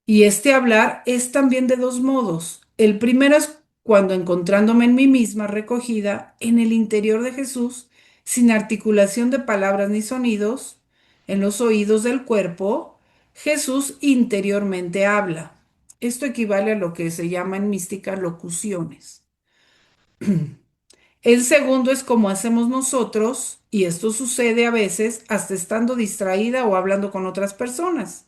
Y este hablar es también de dos modos. El primero es cuando encontrándome en mí misma recogida en el interior de Jesús, sin articulación de palabras ni sonidos, en los oídos del cuerpo, Jesús interiormente habla. Esto equivale a lo que se llama en mística locuciones. El segundo es como hacemos nosotros, y esto sucede a veces hasta estando distraída o hablando con otras personas.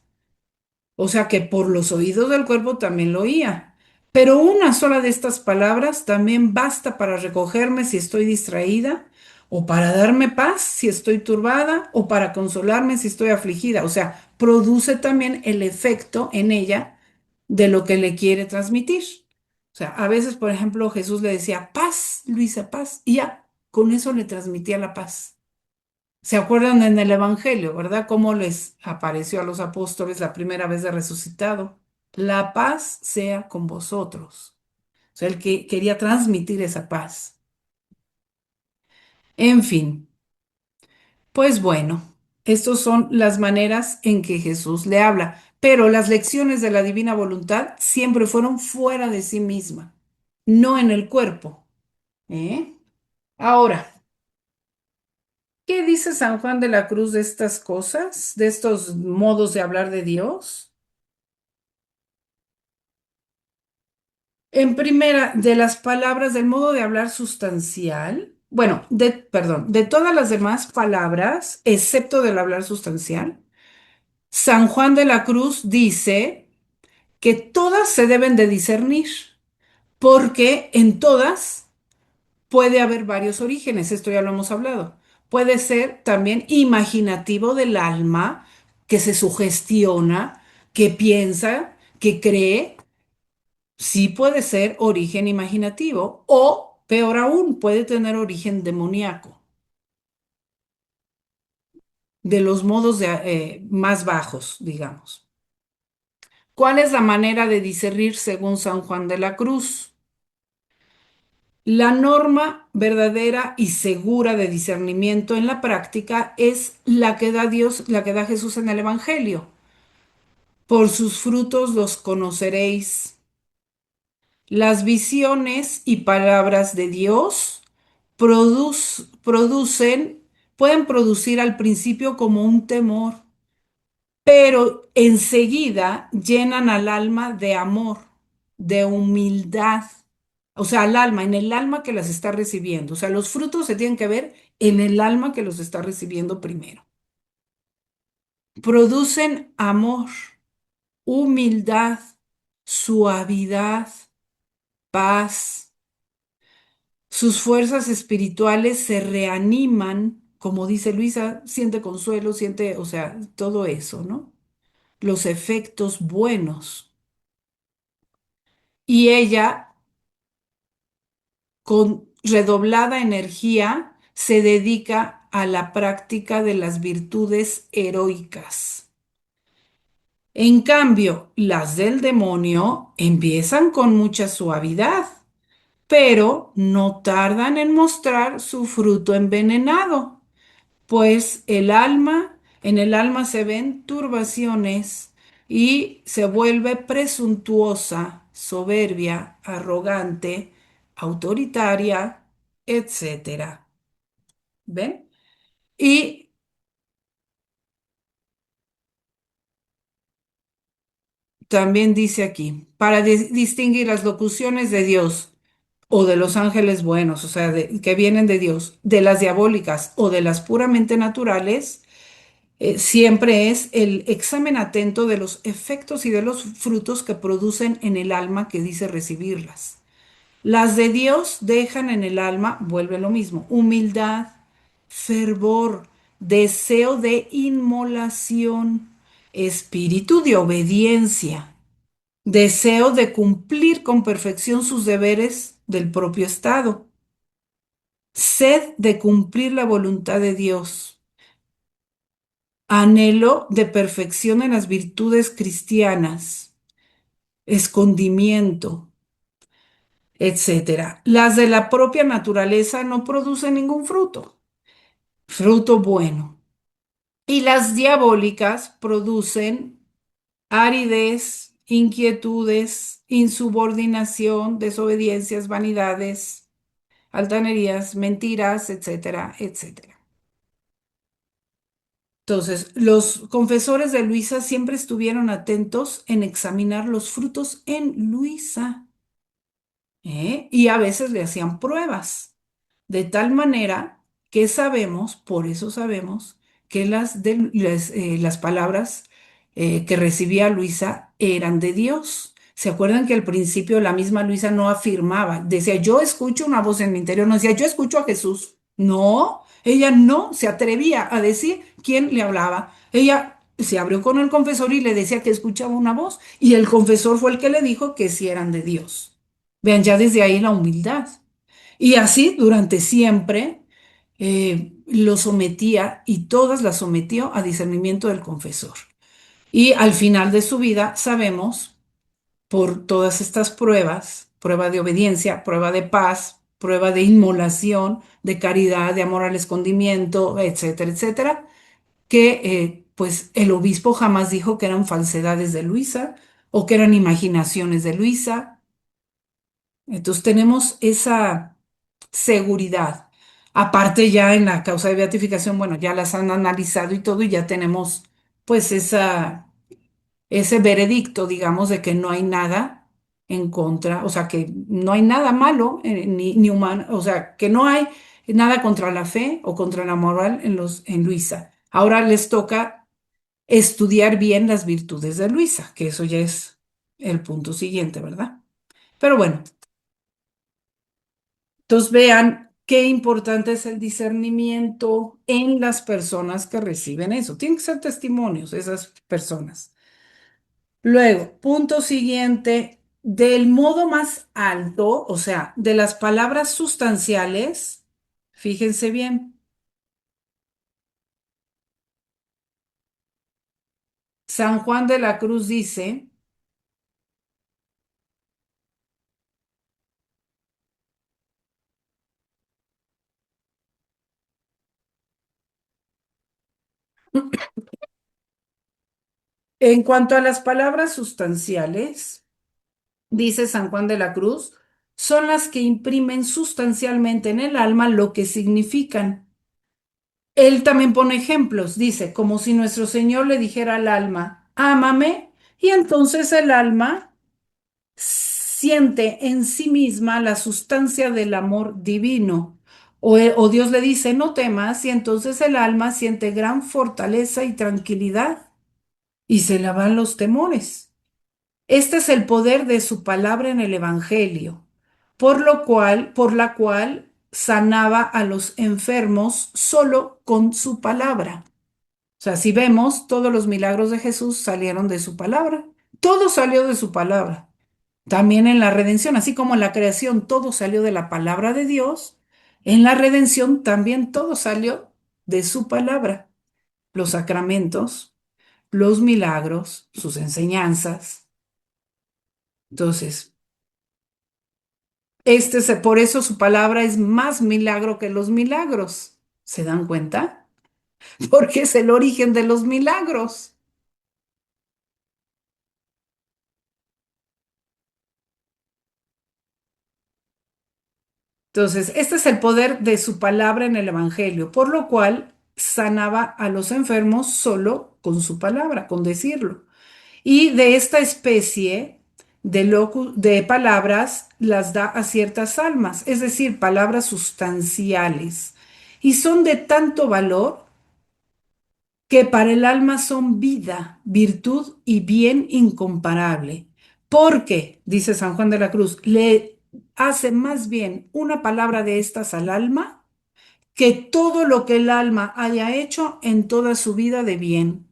O sea que por los oídos del cuerpo también lo oía. Pero una sola de estas palabras también basta para recogerme si estoy distraída, o para darme paz si estoy turbada, o para consolarme si estoy afligida. O sea, produce también el efecto en ella de lo que le quiere transmitir. O sea, a veces, por ejemplo, Jesús le decía, paz, Luisa, paz, y ya, con eso le transmitía la paz. ¿Se acuerdan en el Evangelio, verdad? Cómo les apareció a los apóstoles la primera vez de resucitado. La paz sea con vosotros. O sea, el que quería transmitir esa paz. En fin, pues bueno, estas son las maneras en que Jesús le habla. Pero las lecciones de la divina voluntad siempre fueron fuera de sí misma, no en el cuerpo. ¿Eh? Ahora, ¿qué dice San Juan de la Cruz de estas cosas, de estos modos de hablar de Dios? En primera, de las palabras del modo de hablar sustancial, bueno, perdón, de todas las demás palabras, excepto del hablar sustancial, San Juan de la Cruz dice que todas se deben de discernir, porque en todas puede haber varios orígenes, esto ya lo hemos hablado. Puede ser también imaginativo del alma, que se sugestiona, que piensa, que cree. Sí puede ser origen imaginativo o, peor aún, puede tener origen demoníaco, de los modos más bajos, digamos. ¿Cuál es la manera de discernir según San Juan de la Cruz? La norma verdadera y segura de discernimiento en la práctica es la que da Dios, la que da Jesús en el Evangelio. Por sus frutos los conoceréis. Las visiones y palabras de Dios producen, pueden producir al principio como un temor, pero enseguida llenan al alma de amor, de humildad. O sea, al alma, en el alma que las está recibiendo. O sea, los frutos se tienen que ver en el alma que los está recibiendo primero. Producen amor, humildad, suavidad, paz. Sus fuerzas espirituales se reaniman, como dice Luisa, siente consuelo, siente, o sea, todo eso, ¿no? Los efectos buenos. Y ella, con redoblada energía, se dedica a la práctica de las virtudes heroicas. En cambio, las del demonio empiezan con mucha suavidad, pero no tardan en mostrar su fruto envenenado. Pues en el alma se ven turbaciones y se vuelve presuntuosa, soberbia, arrogante, autoritaria, etcétera. ¿Ven? Y también dice aquí, para distinguir las locuciones de Dios o de los ángeles buenos, o sea, que vienen de Dios, de las diabólicas o de las puramente naturales, siempre es el examen atento de los efectos y de los frutos que producen en el alma que dice recibirlas. Las de Dios dejan en el alma, vuelve lo mismo, humildad, fervor, deseo de inmolación, espíritu de obediencia, deseo de cumplir con perfección sus deberes del propio estado, sed de cumplir la voluntad de Dios, anhelo de perfección en las virtudes cristianas, escondimiento, etcétera. Las de la propia naturaleza no producen ningún fruto, fruto bueno. Y las diabólicas producen aridez, inquietudes, insubordinación, desobediencias, vanidades, altanerías, mentiras, etcétera, etcétera. Entonces, los confesores de Luisa siempre estuvieron atentos en examinar los frutos en Luisa, ¿eh? Y a veces le hacían pruebas, de tal manera que sabemos, por eso sabemos, que las palabras que recibía Luisa eran de Dios. ¿Se acuerdan que al principio la misma Luisa no afirmaba? Decía, yo escucho una voz en mi interior, no decía, yo escucho a Jesús. No, ella no se atrevía a decir quién le hablaba. Ella se abrió con el confesor y le decía que escuchaba una voz, y el confesor fue el que le dijo que sí eran de Dios. Vean ya desde ahí la humildad. Y así durante siempre lo sometía y todas las sometió a discernimiento del confesor. Y al final de su vida sabemos, por todas estas pruebas, prueba de obediencia, prueba de paz, prueba de inmolación, de caridad, de amor al escondimiento, etcétera, etcétera, que pues el obispo jamás dijo que eran falsedades de Luisa o que eran imaginaciones de Luisa. Entonces tenemos esa seguridad. Aparte ya en la causa de beatificación, bueno, ya las han analizado y todo y ya tenemos pues ese veredicto, digamos, de que no hay nada en contra, o sea, que no hay nada malo ni humano, o sea, que no hay nada contra la fe o contra la moral en Luisa. Ahora les toca estudiar bien las virtudes de Luisa, que eso ya es el punto siguiente, ¿verdad? Pero bueno. Entonces vean qué importante es el discernimiento en las personas que reciben eso. Tienen que ser testimonios esas personas. Luego, punto siguiente, del modo más alto, o sea, de las palabras sustanciales, fíjense bien, San Juan de la Cruz dice, en cuanto a las palabras sustanciales, dice San Juan de la Cruz, son las que imprimen sustancialmente en el alma lo que significan. Él también pone ejemplos, dice, como si nuestro Señor le dijera al alma, ámame, y entonces el alma siente en sí misma la sustancia del amor divino. O Dios le dice, no temas, y entonces el alma siente gran fortaleza y tranquilidad, y se le van los temores. Este es el poder de su palabra en el Evangelio, por la cual sanaba a los enfermos solo con su palabra. O sea, si vemos, todos los milagros de Jesús salieron de su palabra. Todo salió de su palabra. También en la redención, así como en la creación, todo salió de la palabra de Dios. En la redención también todo salió de su palabra. Los sacramentos, los milagros, sus enseñanzas. Entonces, por eso su palabra es más milagro que los milagros. ¿Se dan cuenta? Porque es el origen de los milagros. Entonces, este es el poder de su palabra en el Evangelio, por lo cual sanaba a los enfermos solo con su palabra, con decirlo. Y de esta especie de palabras las da a ciertas almas, es decir, palabras sustanciales. Y son de tanto valor que para el alma son vida, virtud y bien incomparable. Porque, dice San Juan de la Cruz, le hace más bien una palabra de estas al alma que todo lo que el alma haya hecho en toda su vida de bien.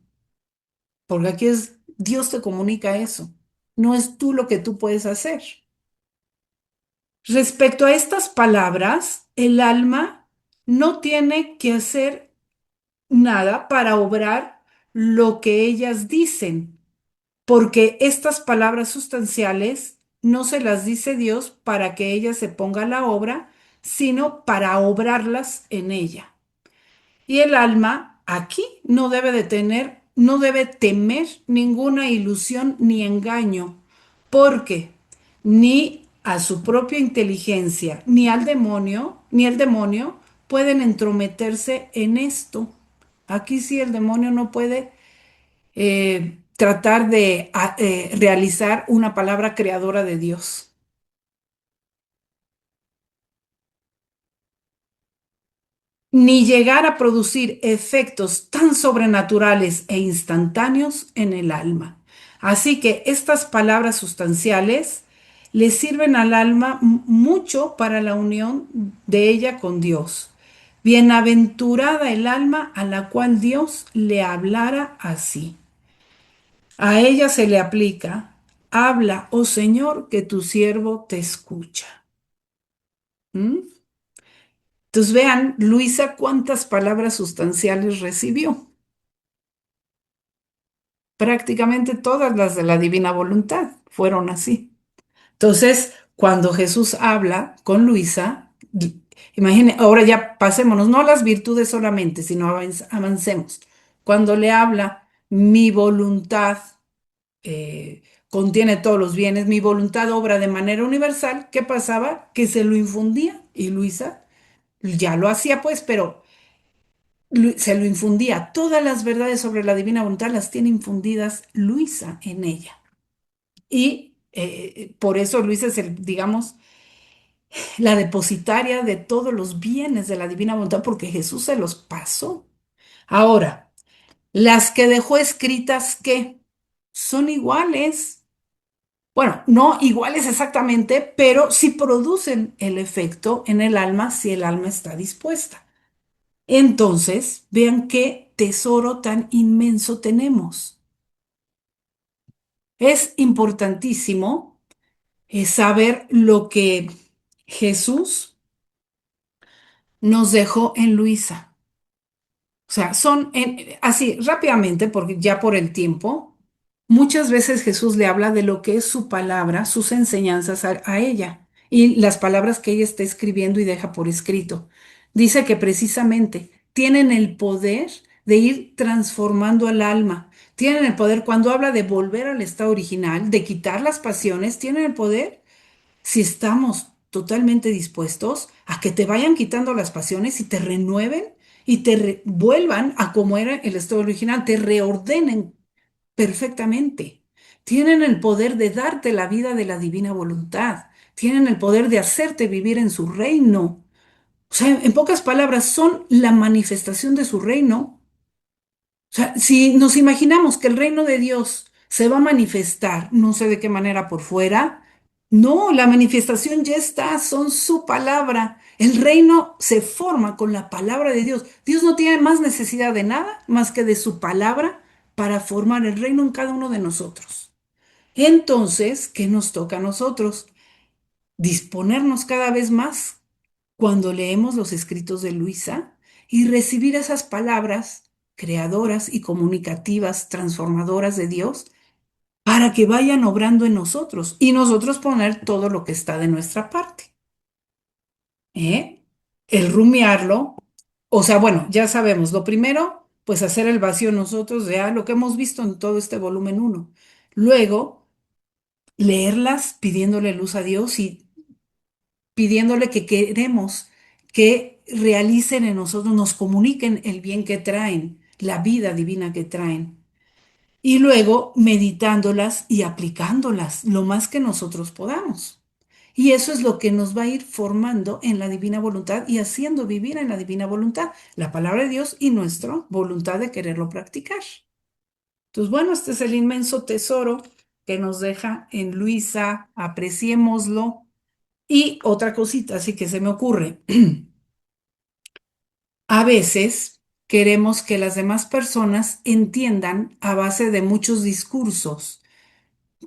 Porque aquí es, Dios te comunica eso. No es tú lo que tú puedes hacer. Respecto a estas palabras, el alma no tiene que hacer nada para obrar lo que ellas dicen, porque estas palabras sustanciales no se las dice Dios para que ella se ponga a la obra, sino para obrarlas en ella. Y el alma aquí no debe temer ninguna ilusión ni engaño, porque ni a su propia inteligencia, ni el demonio pueden entrometerse en esto. Aquí sí el demonio no puede tratar de realizar una palabra creadora de Dios. Ni llegar a producir efectos tan sobrenaturales e instantáneos en el alma. Así que estas palabras sustanciales le sirven al alma mucho para la unión de ella con Dios. Bienaventurada el alma a la cual Dios le hablara así. A ella se le aplica, habla, oh Señor, que tu siervo te escucha. ¿Mm? Entonces vean, Luisa, cuántas palabras sustanciales recibió. Prácticamente todas las de la divina voluntad fueron así. Entonces, cuando Jesús habla con Luisa, imagine, ahora ya pasémonos, no a las virtudes solamente, sino avancemos. Cuando le habla, mi voluntad contiene todos los bienes, mi voluntad obra de manera universal, ¿qué pasaba? Que se lo infundía y Luisa ya lo hacía pues, pero se lo infundía. Todas las verdades sobre la divina voluntad las tiene infundidas Luisa en ella. Y por eso Luisa es el, digamos, la depositaria de todos los bienes de la divina voluntad, porque Jesús se los pasó. Ahora, las que dejó escritas, ¿qué? Son iguales. Bueno, no iguales exactamente, pero sí producen el efecto en el alma si el alma está dispuesta. Entonces, vean qué tesoro tan inmenso tenemos. Es importantísimo saber lo que Jesús nos dejó en Luisa. O sea, así rápidamente, porque ya por el tiempo, muchas veces Jesús le habla de lo que es su palabra, sus enseñanzas a ella y las palabras que ella está escribiendo y deja por escrito. Dice que precisamente tienen el poder de ir transformando al alma. Tienen el poder cuando habla de volver al estado original, de quitar las pasiones, tienen el poder si estamos totalmente dispuestos a que te vayan quitando las pasiones y te renueven y vuelvan a como era el estado original, te reordenen perfectamente. Tienen el poder de darte la vida de la divina voluntad. Tienen el poder de hacerte vivir en su reino. O sea, en pocas palabras, son la manifestación de su reino. O sea, si nos imaginamos que el reino de Dios se va a manifestar, no sé de qué manera por fuera, no, la manifestación ya está, son su palabra. El reino se forma con la palabra de Dios. Dios no tiene más necesidad de nada más que de su palabra para formar el reino en cada uno de nosotros. Entonces, ¿qué nos toca a nosotros? Disponernos cada vez más cuando leemos los escritos de Luisa y recibir esas palabras creadoras y comunicativas, transformadoras de Dios, para que vayan obrando en nosotros y nosotros poner todo lo que está de nuestra parte. ¿Eh? El rumiarlo, o sea, bueno, ya sabemos, lo primero, pues hacer el vacío nosotros de lo que hemos visto en todo este volumen uno. Luego, leerlas pidiéndole luz a Dios y pidiéndole que queremos que realicen en nosotros, nos comuniquen el bien que traen, la vida divina que traen. Y luego meditándolas y aplicándolas lo más que nosotros podamos. Y eso es lo que nos va a ir formando en la divina voluntad y haciendo vivir en la divina voluntad, la palabra de Dios y nuestra voluntad de quererlo practicar. Entonces, bueno, este es el inmenso tesoro que nos deja en Luisa, apreciémoslo. Y otra cosita, así que se me ocurre, a veces queremos que las demás personas entiendan a base de muchos discursos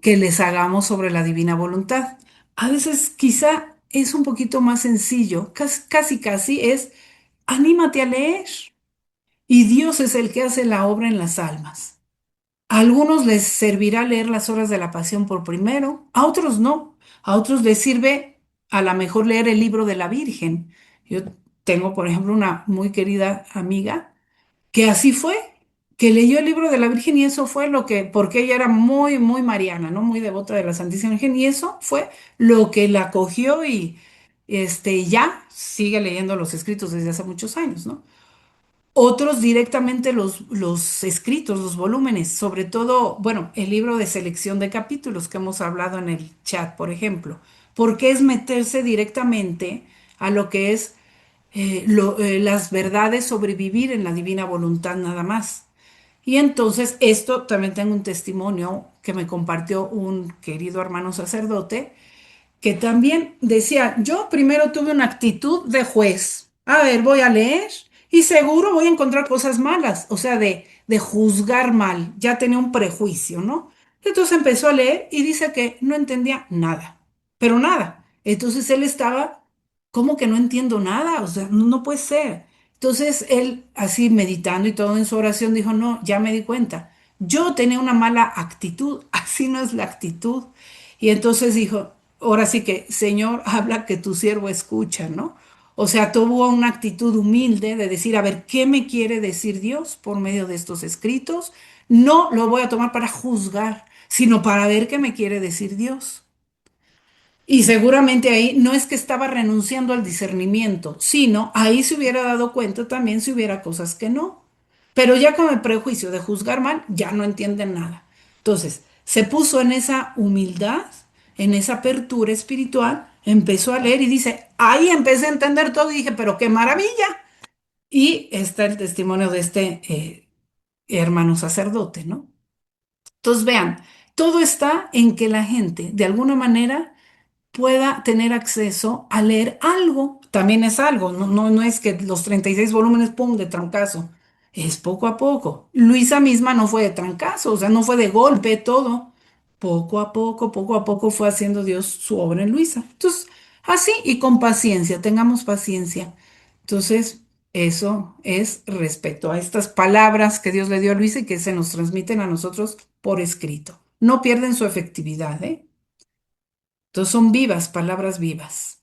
que les hagamos sobre la divina voluntad. A veces quizá es un poquito más sencillo, casi es, anímate a leer y Dios es el que hace la obra en las almas. A algunos les servirá leer las horas de la pasión por primero, a otros no, a otros les sirve a lo mejor leer el libro de la Virgen. Yo tengo, por ejemplo, una muy querida amiga que así fue, que leyó el libro de la Virgen y eso fue lo que, porque ella era muy mariana, ¿no? Muy devota de la Santísima Virgen y eso fue lo que la cogió y ya sigue leyendo los escritos desde hace muchos años, ¿no? Otros directamente los escritos, los volúmenes, sobre todo, bueno, el libro de selección de capítulos que hemos hablado en el chat, por ejemplo, porque es meterse directamente a lo que es las verdades sobre vivir en la divina voluntad nada más. Y entonces esto también tengo un testimonio que me compartió un querido hermano sacerdote que también decía, yo primero tuve una actitud de juez. A ver, voy a leer y seguro voy a encontrar cosas malas, o sea, de juzgar mal. Ya tenía un prejuicio, ¿no? Entonces empezó a leer y dice que no entendía nada, pero nada. Entonces él estaba, ¿cómo que no entiendo nada? O sea, no, no puede ser. Entonces él, así meditando y todo en su oración, dijo, no, ya me di cuenta. Yo tenía una mala actitud, así no es la actitud. Y entonces dijo, ahora sí que, Señor, habla que tu siervo escucha, ¿no? O sea, tuvo una actitud humilde de decir, a ver, ¿qué me quiere decir Dios por medio de estos escritos? No lo voy a tomar para juzgar, sino para ver qué me quiere decir Dios. Y seguramente ahí no es que estaba renunciando al discernimiento, sino ahí se hubiera dado cuenta también si hubiera cosas que no. Pero ya con el prejuicio de juzgar mal, ya no entienden nada. Entonces, se puso en esa humildad, en esa apertura espiritual, empezó a leer y dice, ahí empecé a entender todo y dije, pero qué maravilla. Y está el testimonio de este hermano sacerdote, ¿no? Entonces, vean, todo está en que la gente, de alguna manera, pueda tener acceso a leer algo. También es algo, no es que los 36 volúmenes, pum, de trancazo. Es poco a poco. Luisa misma no fue de trancazo, o sea, no fue de golpe todo. Poco a poco fue haciendo Dios su obra en Luisa. Entonces, así y con paciencia, tengamos paciencia. Entonces, eso es respecto a estas palabras que Dios le dio a Luisa y que se nos transmiten a nosotros por escrito. No pierden su efectividad, ¿eh? Entonces son vivas, palabras vivas.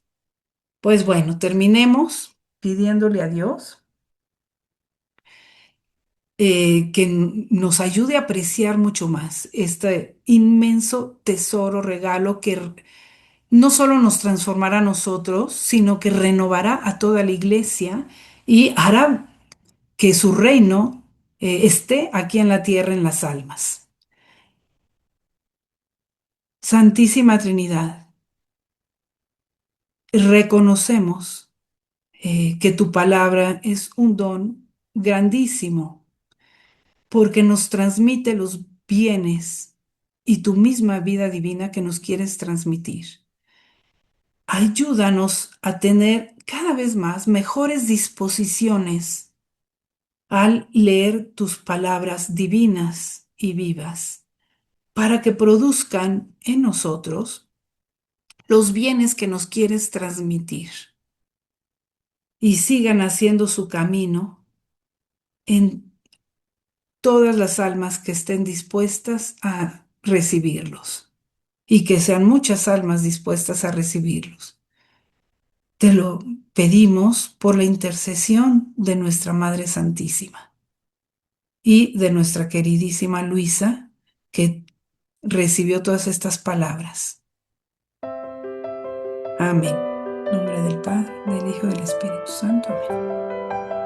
Pues bueno, terminemos pidiéndole a Dios que nos ayude a apreciar mucho más este inmenso tesoro, regalo que no solo nos transformará a nosotros, sino que renovará a toda la iglesia y hará que su reino esté aquí en la tierra, en las almas. Santísima Trinidad, reconocemos que tu palabra es un don grandísimo porque nos transmite los bienes y tu misma vida divina que nos quieres transmitir. Ayúdanos a tener cada vez más mejores disposiciones al leer tus palabras divinas y vivas para que produzcan en nosotros los bienes que nos quieres transmitir y sigan haciendo su camino en todas las almas que estén dispuestas a recibirlos y que sean muchas almas dispuestas a recibirlos. Te lo pedimos por la intercesión de nuestra Madre Santísima y de nuestra queridísima Luisa, que recibió todas estas palabras. Amén. En nombre del Padre, del Hijo y del Espíritu Santo. Amén.